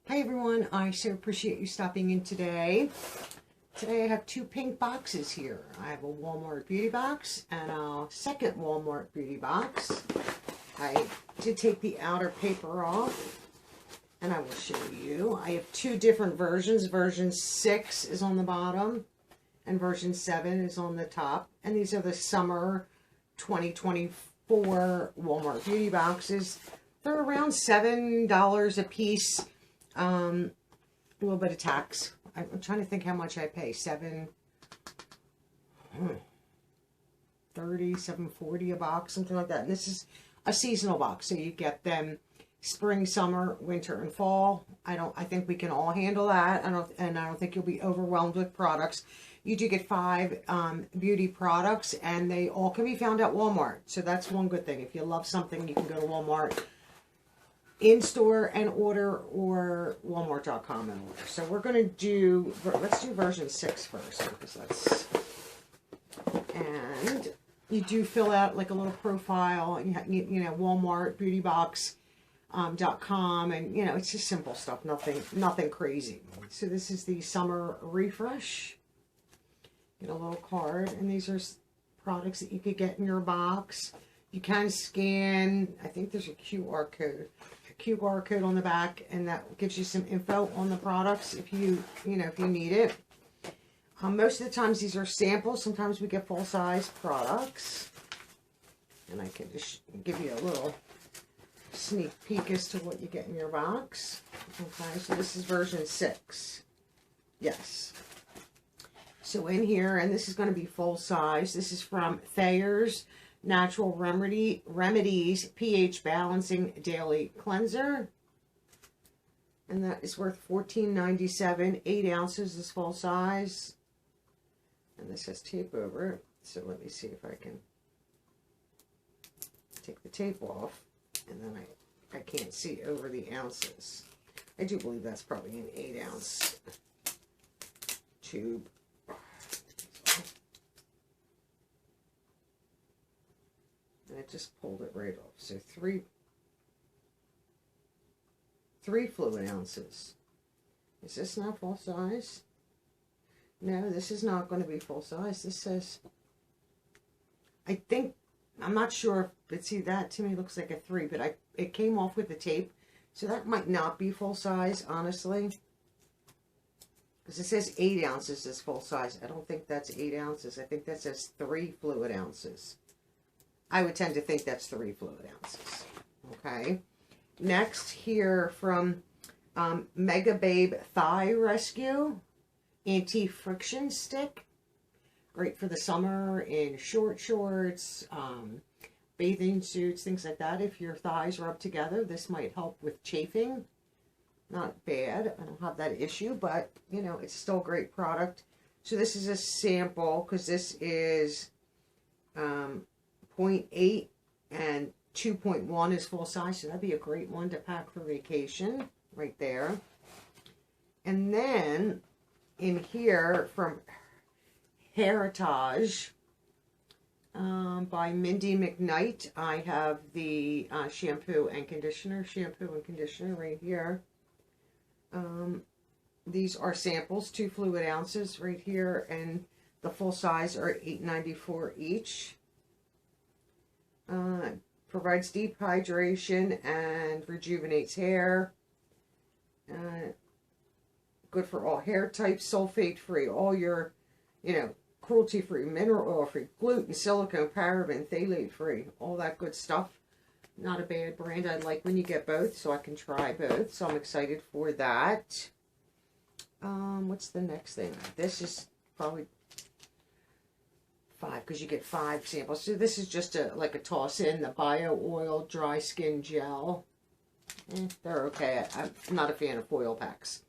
Hi everyone, I so appreciate you stopping in today. Today I have two pink boxes here. I have a Walmart beauty box and a second Walmart beauty box. I did take the outer paper off and I will show you. I have two different versions. Version 6 is on the bottom and version 7 is on the top. And these are the summer 2024 Walmart beauty boxes. They're around $7 a piece. A little bit of tax. I'm trying to think how much I pay. $7.30, $7.40 a box, something like that. And this is a seasonal box, so you get them spring, summer, winter, and fall. I think we can all handle that. I don't think you'll be overwhelmed with products. You do get 5 beauty products, and they all can be found at Walmart. So that's one good thing. If you love something, you can go to Walmart in-store and order, or walmart.com and order. So we're going to do, let's do version 6 first, because that's, and you do fill out like a little profile, you know, Walmart beauty box.com, and you know, it's just simple stuff, nothing crazy. So this is the summer refresh. Get a little card, and these are products that you could get in your box. You can scan, I think there's a QR code on the back, and that gives you some info on the products if you need it. Most of the times these are samples. Sometimes we get full-size products, and I can just give you a little sneak peek as to what you get in your box. Okay, so this is version 6. Yes. So in here, and this is going to be full-size. This is from Thayer's Natural Remedies pH Balancing Daily Cleanser. And that is worth $14.97. 8 ounces is full size. And this has tape over it. So let me see if I can take the tape off. And then I can't see over the ounces. I do believe that's probably an 8 ounce tube. And it just pulled it right off. So three fluid ounces. Is this not full size? No, this is not going to be full size. This says, I'm not sure, but see, that to me looks like a 3, but it came off with the tape, so that might not be full size, honestly. Because it says 8 ounces is full size. I don't think that's 8 ounces. I think that says 3 fluid ounces. I would tend to think that's 3 fluid ounces. Okay. Next, here from Mega Babe Thigh Rescue Anti-Friction Stick. Great for the summer in short shorts, bathing suits, things like that. If your thighs rub together, this might help with chafing. Not bad. I don't have that issue, but, you know, it's still a great product. So this is a sample, because this is 0.8 and 2.1 is full size, so that'd be a great one to pack for vacation right there. And then in here from Heritage by Mindy McKnight, I have the shampoo and conditioner right here. These are samples, 2 fluid ounces right here, and the full size are $8.94 each. Provides deep hydration and rejuvenates hair. Good for all hair types, sulfate-free, all your, you know, cruelty-free, mineral oil-free, gluten, silicone, paraben, phthalate-free, all that good stuff. Not a bad brand. I like when you get both, so I can try both. So I'm excited for that. What's the next thing? This is probably 5, because you get 5 samples. So this is just like a toss in, the Bio Oil Dry Skin Gel. They're okay. I'm not a fan of foil packs.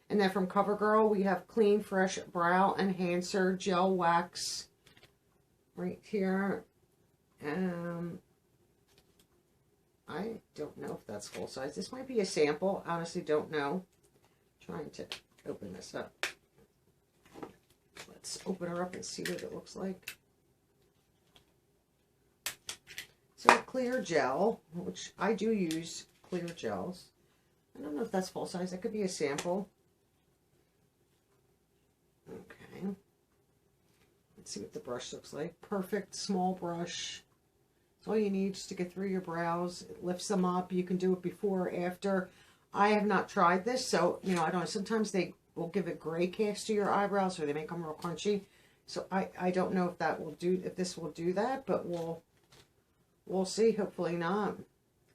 And then from CoverGirl, we have Clean Fresh Brow Enhancer Gel Wax right here. I don't know if that's full size. This might be a sample. Honestly, don't know. Trying to open this up. Let's open her up and see what it looks like. So clear gel, which I do use clear gels. I don't know if that's full size. That could be a sample. Okay. Let's see what the brush looks like. Perfect small brush. It's all you need just to get through your brows. It lifts them up. You can do it before or after. I have not tried this, so, you know, I don't know. Sometimes they will give a gray cast to your eyebrows, or they make them real crunchy. So I don't know if that will do, if this will do that, but we'll see. Hopefully not.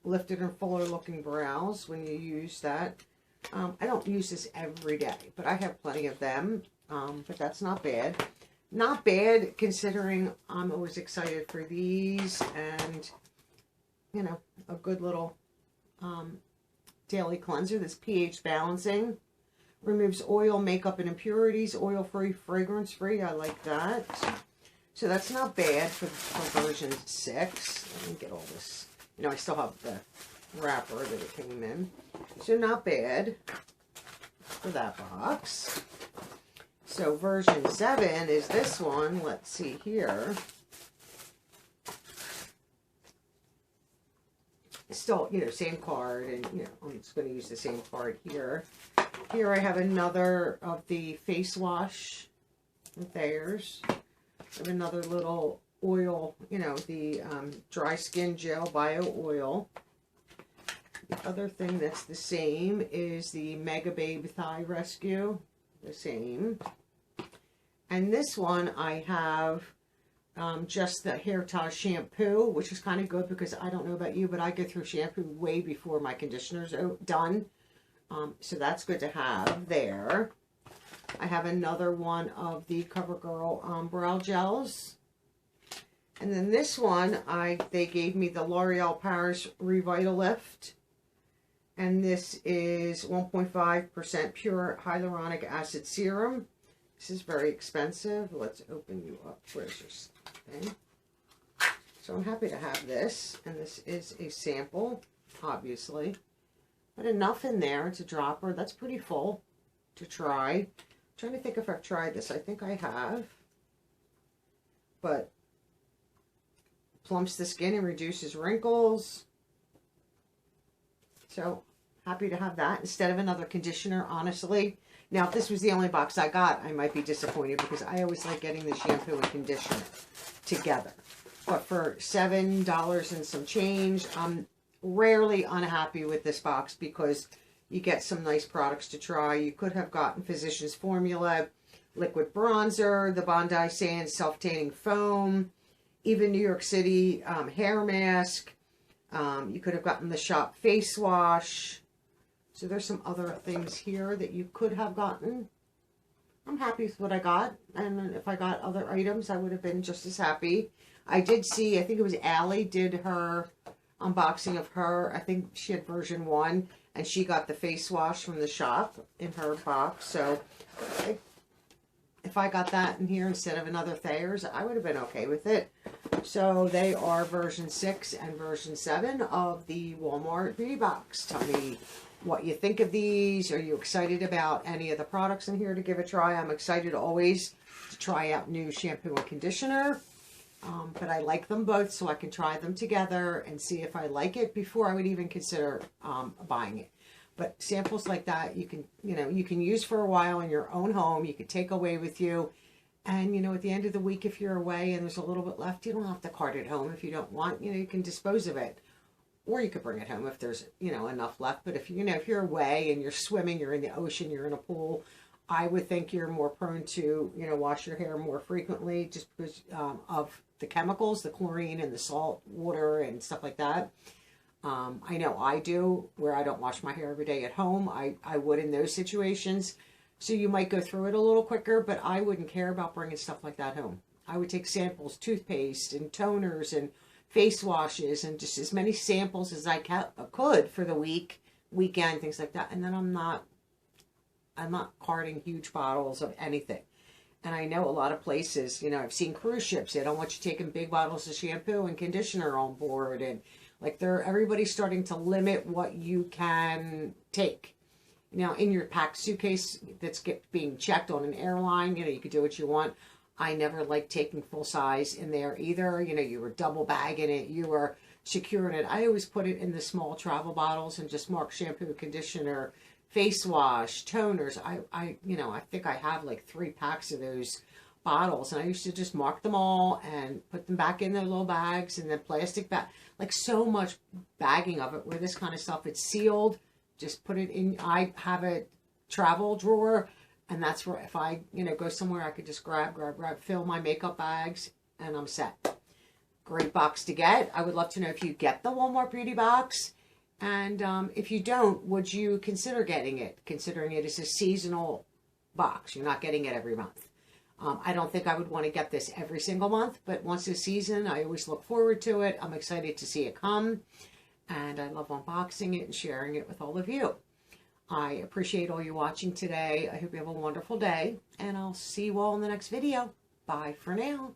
Lifted and fuller looking brows when you use that. I don't use this every day, but I have plenty of them. But that's not bad. Not bad considering I'm always excited for these, and, you know, a good little daily cleanser. This pH balancing. Removes oil, makeup, and impurities. Oil-free, fragrance-free. I like that. So that's not bad for version 6. Let me get all this. You know, I still have the wrapper that it came in. So not bad for that box. So version 7 is this one. Let's see here. Still, you know, same card, and, you know, I'm just going to use the same card here. Here I have another of the face wash with Thayers. I have another little oil, you know, the dry skin gel bio oil. The other thing that's the same is the Mega Babe Thigh Rescue. The same. And this one I have just the Hair Tie shampoo, which is kind of good because I don't know about you, but I go through shampoo way before my conditioner's done. So that's good to have there. I have another one of the CoverGirl brow gels. And then this one, they gave me the L'Oreal Paris Revitalift. And this is 1.5% pure hyaluronic acid serum. This is very expensive. Let's open you up. Where's your thing? So I'm happy to have this. And this is a sample, obviously. But enough in there to drop her. That's pretty full to try. I'm trying to think if I've tried this. I think I have. But plumps the skin and reduces wrinkles. So happy to have that instead of another conditioner, honestly. Now, if this was the only box I got, I might be disappointed because I always like getting the shampoo and conditioner together. But for $7 and some change, I'm rarely unhappy with this box because you get some nice products to try. You could have gotten Physicians Formula, liquid bronzer, the Bondi Sands self-tanning foam, even New York City hair mask. You could have gotten the Shop face wash. So there's some other things here that you could have gotten. I'm happy with what I got. And if I got other items, I would have been just as happy. I did see, I think it was Allie did her unboxing of her. I think she had version 1. And she got the face wash from the shop in her box. So if I got that in here instead of another Thayers, I would have been okay with it. So they are version 6 and version 7 of the Walmart Beauty Box. Tell me what you think of these. Are you excited about any of the products in here to give a try? I'm excited always to try out new shampoo and conditioner. But I like them both, so I can try them together and see if I like it before I would even consider buying it. But samples like that, you can use for a while in your own home. You could take away with you. And, you know, at the end of the week, if you're away and there's a little bit left, you don't have to cart it home if you don't want. You know, you can dispose of it. Or you could bring it home if there's, you know, enough left. But if, you know, if you're away and you're swimming, you're in the ocean, you're in a pool, I would think you're more prone to, you know, wash your hair more frequently just because of the chemicals, the chlorine and the salt water and stuff like that. I know I do, where I don't wash my hair every day at home. I would in those situations. So you might go through it a little quicker, but I wouldn't care about bringing stuff like that home. I would take samples, toothpaste and toners and face washes and just as many samples as I could for the weekend, things like that. And then I'm not carting huge bottles of anything. And I know a lot of places, you know, I've seen cruise ships. They don't want you taking big bottles of shampoo and conditioner on board. And like everybody's starting to limit what you can take. Now, in your packed suitcase that's being checked on an airline, you know, you could do what you want. I never liked taking full size in there either. You know, you were double bagging it. You were secure in it. I always put it in the small travel bottles and just mark shampoo, conditioner, face wash, toners. I think I have like 3 packs of those bottles, and I used to just mark them all and put them back in their little bags, and then plastic bag, like so much bagging of it. Where this kind of stuff, it's sealed, just put it in. I have a travel drawer, and that's where if I go somewhere, I could just grab, fill my makeup bags, and I'm set. Great box to get. I would love to know if you get the Walmart Beauty Box. And if you don't, would you consider getting it, considering it is a seasonal box? You're not getting it every month. I don't think I would want to get this every single month, but once a season, I always look forward to it. I'm excited to see it come, and I love unboxing it and sharing it with all of you. I appreciate all you watching today. I hope you have a wonderful day, and I'll see you all in the next video. Bye for now.